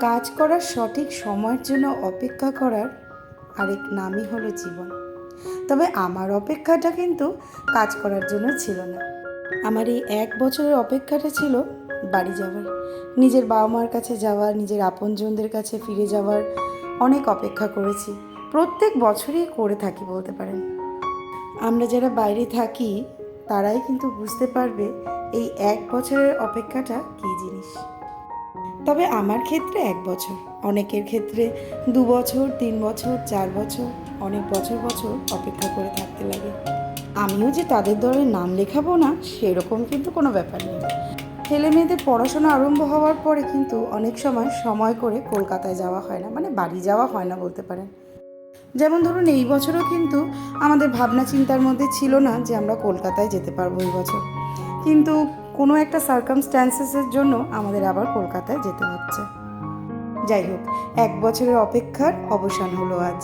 কাজ করার সঠিক সময়ের জন্য অপেক্ষা করার আরেক নামই হলো জীবন। তবে আমার অপেক্ষাটা কিন্তু কাজ করার জন্য ছিল না। আমার এই 1 বছরের অপেক্ষাটা ছিল বাড়ি যাওয়ার, নিজের বাবা মার কাছে যাওয়ার, নিজের আপনজনদের কাছে ফিরে যাওয়ার। অনেক অপেক্ষা করেছি, প্রত্যেক বছরই করে থাকি বলতে পারেন। আমরা যারা বাইরে থাকি তারাই কিন্তু বুঝতে পারবে এই 1 বছরের অপেক্ষাটা কী জিনিস। তবে আমার ক্ষেত্রে 1 বছর, অনেকের ক্ষেত্রে 2 বছর, 3 বছর, 4 বছর, অনেক বছর বছর অপেক্ষা করে থাকতে লাগে। আমিও যে তাদের দলে নাম লেখাবো না সেরকম কিন্তু কোনো ব্যাপার নেই। ছেলে মেয়েদের পড়াশোনা আরম্ভ হওয়ার পরে কিন্তু অনেক সময় করে কলকাতায় যাওয়া হয় না, মানে বাড়ি যাওয়া হয় না বলতে পারেন। যেমন ধরুন এই বছরও কিন্তু আমাদের ভাবনা চিন্তার মধ্যে ছিল না যে আমরা কলকাতায় যেতে পারবো এই বছর, কিন্তু কোনো একটা সার্কামস্ট্যান্সেসের জন্য আমাদের আবার কলকাতায় যেতে হচ্ছে। যাই হোক, 1 বছরের অপেক্ষার অবসান হলো আজ।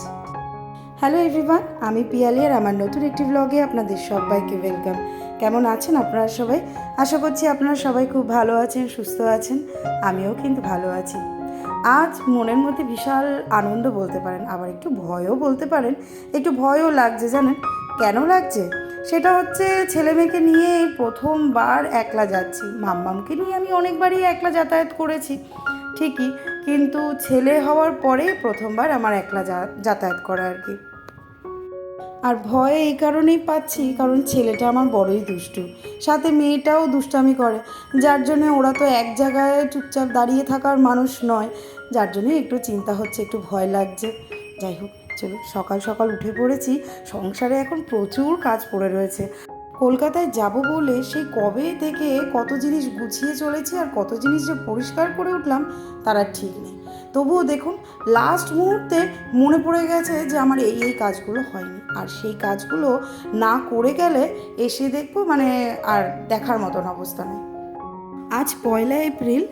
হ্যালো এভরিওয়ান, আমি পিয়ালি আর আমার নতুন একটি ব্লগে আপনাদের সবাইকে ওয়েলকাম। কেমন আছেন আপনারা সবাই? আশা করছি আপনারা সবাই খুব ভালো আছেন, সুস্থ আছেন। আমিও কিন্তু ভালো আছি। আজ মনের মধ্যে বিশাল আনন্দ বলতে পারেন, আবার একটু ভয়ও বলতে পারেন। একটু ভয়ও লাগছে, জানেন কেন লাগছে? সেটা হচ্ছে ছেলে মেয়েকে নিয়ে প্রথমবার একলা যাচ্ছি। মাম্মামকে নিয়ে আমি অনেকবারই একলা যাতায়াত করেছি ঠিকই, কিন্তু ছেলে হওয়ার পরে প্রথমবার আমার একলা যাতায়াত করা আর কি। আর ভয় এই কারণেই পাচ্ছি কারণ ছেলেটা আমার বড়ই দুষ্টু, সাথে মেয়েটাও দুষ্টামি করে, যার জন্য ওরা তো এক জায়গায় চুপচাপ দাঁড়িয়ে থাকার মানুষ নয়, যার জন্য একটু চিন্তা হচ্ছে, একটু ভয় লাগছে। যাই হোক, চলো সকাল সকাল উঠে পড়েছি। সংসারে এখন প্রচুর কাজ পড়ে রয়েছে। কলকাতায় যাব বলে সেই কবে থেকে কত জিনিস গুছিয়ে চলেছি, আর কত জিনিস যে পরিষ্কার করে উঠলাম তার আর ঠিক নেই। তবুও দেখুন, লাস্ট মুহূর্তে মনে পড়ে গেছে যে আমার এই কাজগুলো হয়নি, আর সেই কাজগুলো না করে গেলে এসে দেখবো মানে আর দেখার মতন অবস্থা নেই। আজ 1 এপ্রিল,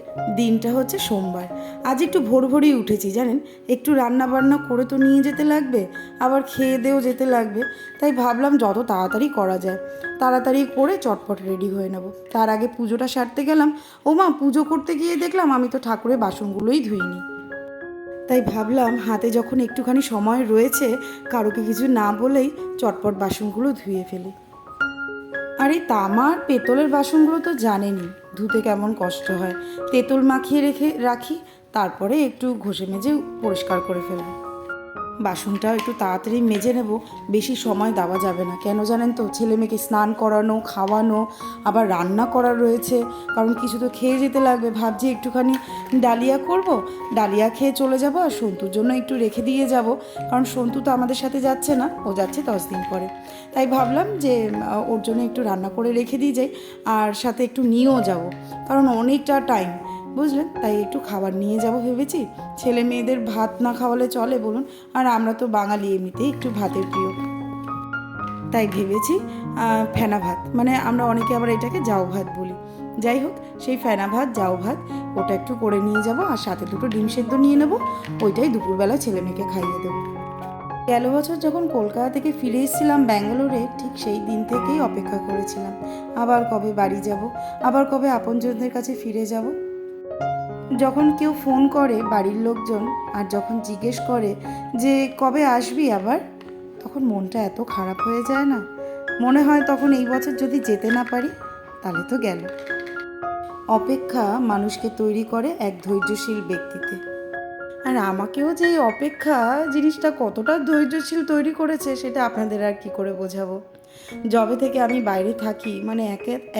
দিনটা হচ্ছে সোমবার। আজ একটু ভোরই উঠেছি জানেন, একটু রান্না বান্না করে তো নিয়ে যেতে লাগবে, আবার খেয়ে দেও যেতে লাগবে। তাই ভাবলাম যত তাড়াতাড়ি করা যায় তাড়াতাড়ি করে চটপট রেডি হয়ে নেব। তার আগে পুজোটা সারতে গেলাম। ও মা, পুজো করতে গিয়ে দেখলাম আমি তো ঠাকুরের বাসনগুলোই ধুইনি। তাই ভাবলাম হাতে যখন একটুখানি সময় রয়েছে, কারোকে কিছু না বলেই চটপট বাসনগুলো ধুয়ে ফেলি। আর এই তামার পেতলের বাসনগুলো তো জানেনই ধুতে কেমন কষ্ট হয়। তেঁতুল মাখিয়ে রাখি, তারপরে একটু ঘষে মেজে পরিষ্কার করে ফেলবো। বাসনটাও একটু তাড়াতাড়ি মেজে নেব, বেশি সময় দেওয়া যাবে না। কেন জানেন তো, ছেলে মেয়েকে স্নান করানো, খাওয়ানো, আবার রান্না করার রয়েছে, কারণ কিছু তো খেয়ে যেতে লাগবে। ভাবছি একটুখানি ডালিয়া করব, ডালিয়া খেয়ে চলে যাব, আর সন্তুর জন্য একটু রেখে দিয়ে যাব, কারণ সন্তু তো আমাদের সাথে যাচ্ছে না, ও যাচ্ছে 10 দিন পরে। তাই ভাবলাম যে ওর জন্য একটু রান্না করে রেখে দিয়ে যাই, আর সাথে একটু নিয়েও যাব, কারণ অনেকটা টাইম, বুঝলেন, তাই একটু খাবার নিয়ে যাব ভেবেছি। ছেলে মেয়েদের ভাত না খাওয়ালে চলে বলুন, আর আমরা তো বাঙালি এমনিতেই একটু ভাতের প্রিয়। তাই ভেবেছি ফেনা ভাত, মানে আমরা অনেকে আবার এটাকে জাউ ভাত বলি। যাই হোক, সেই ফেনা ভাত, জাউ ভাত, ওটা একটু করে নিয়ে যাব, আর সাথে দুটো ডিম সেদ্ধ নিয়ে নেব। ওইটাই দুপুরবেলা ছেলে মেয়েকে খাইয়ে দেবো। গেল বছর যখন কলকাতা থেকে ফিরে এসেছিলাম ব্যাঙ্গালোরে, ঠিক সেই দিন থেকেই অপেক্ষা করেছিলাম আবার কবে বাড়ি যাব, আবার কবে আপনজনদের কাছে ফিরে যাব। যখন কেউ ফোন করে বাড়ির লোকজন, আর যখন জিজ্ঞেস করে যে কবে আসবি আবার, তখন মনটা এত খারাপ হয়ে যায় না। মনে হয় তখন এই বছর যদি যেতে না পারি তাহলে তো গেল। অপেক্ষা মানুষকে তৈরি করে এক ধৈর্যশীল ব্যক্তিতে। আর আমাকেও যে এই অপেক্ষা জিনিসটা কতটা ধৈর্যশীল তৈরি করেছে সেটা আপনাদের আর কি করে বোঝাবো। যবে থেকে আমি বাইরে থাকি, মানে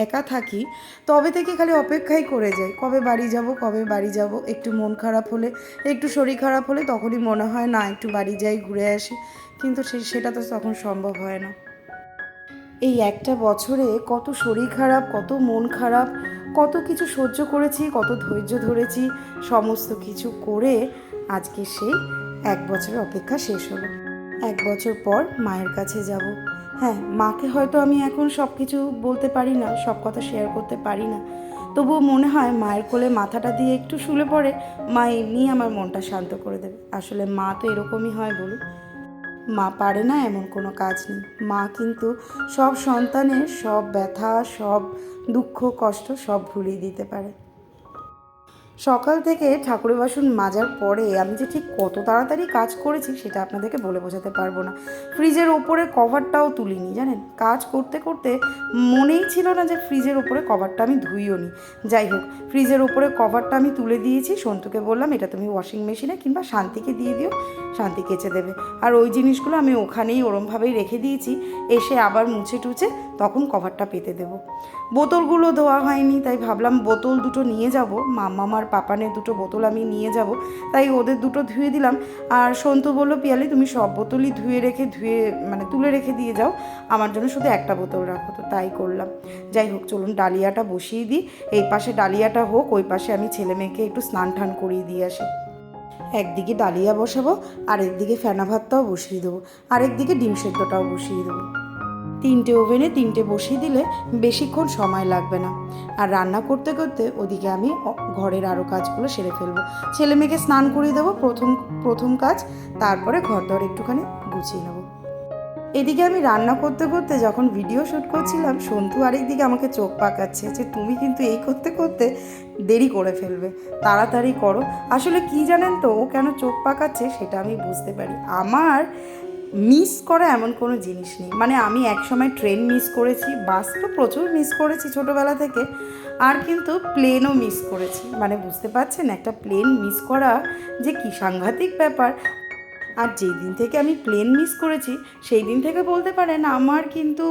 একা থাকি, তবে থেকে খালি অপেক্ষাই করে যাই, কবে বাড়ি যাব, কবে বাড়ি যাব। একটু মন খারাপ হলে, একটু শরীর খারাপ হলে তখনই মনে হয় না একটু বাড়ি যাই, ঘুরে আসি, কিন্তু সেটা তো তখন সম্ভব হয় না। এই একটা বছরে কত শরীর খারাপ, কত মন খারাপ, কত কিছু সহ্য করেছি, কত ধৈর্য ধরেছি, সমস্ত কিছু করে আজকে সেই 1 বছরের অপেক্ষা শেষ হলো। 1 বছর পর মায়ের কাছে যাব। হ্যাঁ, মাকে হয়তো আমি এখন সব কিছু বলতে পারি না, সব কথা শেয়ার করতে পারি না, তবুও মনে হয় মায়ের কোলে মাথাটা দিয়ে একটু শুলে পড়ে মা এমনি আমার মনটা শান্ত করে দেবে। আসলে মা তো এরকমই হয় বলুন, মা পারে না এমন কোনো কাজ নেই। মা কিন্তু সব সন্তানের সব ব্যথা, সব দুঃখ কষ্ট সব ভুলিয়ে দিতে পারে। সকাল থেকে ঠাকুরের বাসন মাজার পরে আমি যে ঠিক কত তাড়াতাড়ি কাজ করেছি সেটা আপনাদেরকে বলে বোঝাতে পারবো না। ফ্রিজের ওপরে কভারটাও তুলিনি, জানেন, কাজ করতে করতে মনেই ছিল না যে ফ্রিজের ওপরে কভারটা আমি ধুইও নি। যাই হোক, ফ্রিজের ওপরে কভারটা আমি তুলে দিয়েছি। সন্তুকে বললাম এটা তুমি ওয়াশিং মেশিনে কিংবা শান্তিকে দিয়ে দিও, শান্তি কেচে দেবে। আর ওই জিনিসগুলো আমি ওখানেই ওরমভাবেই রেখে দিয়েছি, এসে আবার মুছে টুছে তখন কভারটা পেতে দেবো। বোতলগুলো ধোয়া হয়নি, তাই ভাবলাম বোতল দুটো নিয়ে যাব, মামার পাপানের দুটো বোতল আমি নিয়ে যাব, তাই ওদের দুটো ধুয়ে দিলাম। আর সন্তু বলল পিয়ালি তুমি সব বোতলই তুলে রেখে দিয়ে যাও, আমার জন্য শুধু একটা বোতল রাখো। তো তাই করলাম। যাই হোক, চলুন ডালিয়াটা বসিয়ে দিই। এই পাশে ডালিয়াটা হোক, ওই পাশে আমি ছেলে মেয়েকে একটু স্নান টান করিয়ে দিয়ে আসি। একদিকে ডালিয়া বসাবো, আরেকদিকে ফেনা ভাতটাও বসিয়ে দেবো, আরেকদিকে ডিম সেদ্ধটাও বসিয়ে দেবো। 3টে ওভেনে 3টে বসিয়ে দিলে বেশিক্ষণ সময় লাগবে না। আর রান্না করতে করতে ওদিকে আমি ঘরের আরও কাজগুলো সেরে ফেলবো। ছেলে মেয়েকে স্নান করিয়ে দেবো প্রথম কাজ, তারপরে ঘর দর একটুখানি গুছিয়ে নেবো। এদিকে আমি রান্না করতে করতে যখন ভিডিও শ্যুট করছিলাম, সন্তু আরেকদিকে আমাকে চোখ পাকাচ্ছে যে তুমি কিন্তু এই করতে করতে দেরি করে ফেলবে, তাড়াতাড়ি করো। আসলে কি জানেন তো, ও কেন চোখ পাকাচ্ছে সেটা আমি বুঝতে পারি। আমার মিস করা এমন কোনো জিনিস নেই, মানে আমি একসময় ট্রেন মিস করেছি, বাস তো প্রচুর মিস করেছি ছোটোবেলা থেকে, আর কিন্তু প্লেনও মিস করেছি। মানে বুঝতে পারছেন, একটা প্লেন মিস করা যে কী সাংঘাতিক ব্যাপার। আর যেই দিন থেকে আমি প্লেন মিস করেছি সেই দিন থেকে বলতে পারেন আমার কিন্তু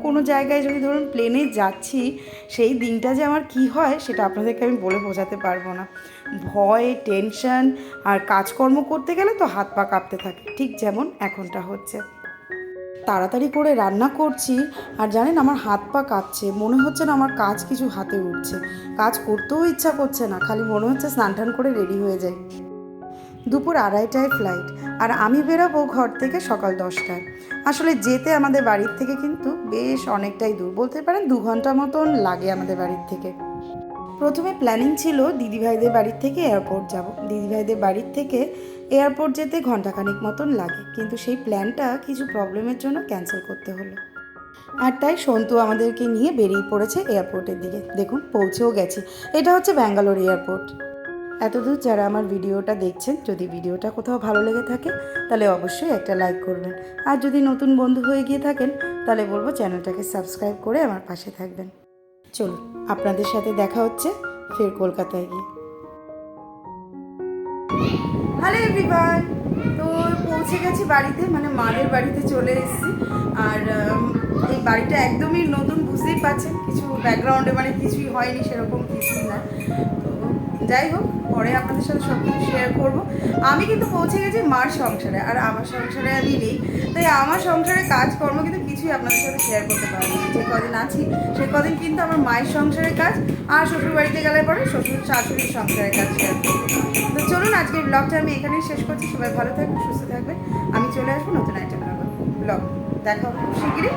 কোনো জায়গায় যদি ধরুন প্লেনে যাচ্ছি, সেই দিনটা যে আমার কি হয় সেটা আপনাদেরকে আমি বলে বোঝাতে পারবো না। ভয়, টেনশন, আর কাজকর্ম করতে গেলে তো হাত পা কাঁপতে থাকে, ঠিক যেমন এখনটা হচ্ছে। তাড়াতাড়ি করে রান্না করছি আর জানেন আমার হাত পা কাঁপছে, মনে হচ্ছে না আমার কাজ কিছু হাতে উঠছে, কাজ করতেও ইচ্ছা করছে না, খালি মনে হচ্ছে স্নান টান করে রেডি হয়ে যাই। দুপুর 2:30টায় ফ্লাইট, আর আমি বেরোবো ঘর থেকে সকাল 10টায়। আসলে যেতে আমাদের বাড়ির থেকে কিন্তু বেশ অনেকটাই দূর, বলতে পারেন 2 ঘন্টা মতন লাগে আমাদের বাড়ির থেকে। প্রথমে প্ল্যানিং ছিল দিদিভাইদের বাড়ির থেকে এয়ারপোর্ট যাব, দিদিভাইদের বাড়ির থেকে এয়ারপোর্ট যেতে ঘন্টাখানেক মতন লাগে, কিন্তু সেই প্ল্যানটা কিছু প্রবলেমের জন্য ক্যান্সেল করতে হলো। আর তাই সন্তু আমাদেরকে নিয়ে বেরিয়ে পড়েছে এয়ারপোর্টের দিকে। দেখুন পৌঁছেও গেছি, এটা হচ্ছে ব্যাঙ্গালোর এয়ারপোর্ট। এতদূর যারা আমার ভিডিওটা দেখছেন, যদি ভিডিওটা কোথাও ভালো লেগে থাকে তাহলে অবশ্যই একটা লাইক করবেন, আর যদি নতুন বন্ধু হয়ে গিয়ে থাকেন তাহলে বলবো চ্যানেলটাকে সাবস্ক্রাইব করে আমার পাশে থাকবেন। চলুন আপনাদের সাথে দেখা হচ্ছে ফের কলকাতায় গিয়ে। হ্যালো এভরিওয়ান, তো পৌঁছে গেছি বাড়িতে, মানে মাদের বাড়িতে চলে এসেছি। আর এই বাড়িটা একদমই নতুন, বুঝতেই পারছেন, কিছু ব্যাকগ্রাউন্ডে মানে কিছুই হয়নি, সেরকম কিছুই না। তো যাই হোক, পরে আপনাদের সাথে সব কিছু শেয়ার করবো। আমি কিন্তু পৌঁছে গেছি মার সংসারে, আর আমার সংসারে আমি নেই, তাই আমার সংসারে কাজকর্ম কিন্তু কিছুই আপনাদের সাথে শেয়ার করতে পারবো না। যে কদিন আছি সে কদিন কিন্তু আমার মায়ের সংসারের কাজ, আর শ্বশুর বাড়িতে গেলে পরে শ্বশুর শাশুড়ির সংসারের কাজ শেয়ার করবো। তো চলুন আজকের ব্লগটা আমি এখানেই শেষ করছি। সবাই ভালো থাকবেন, সুস্থ থাকবেন। আমি চলে আসবো নতুন একটা ব্লগ। দেখা হবে শিগগিরই।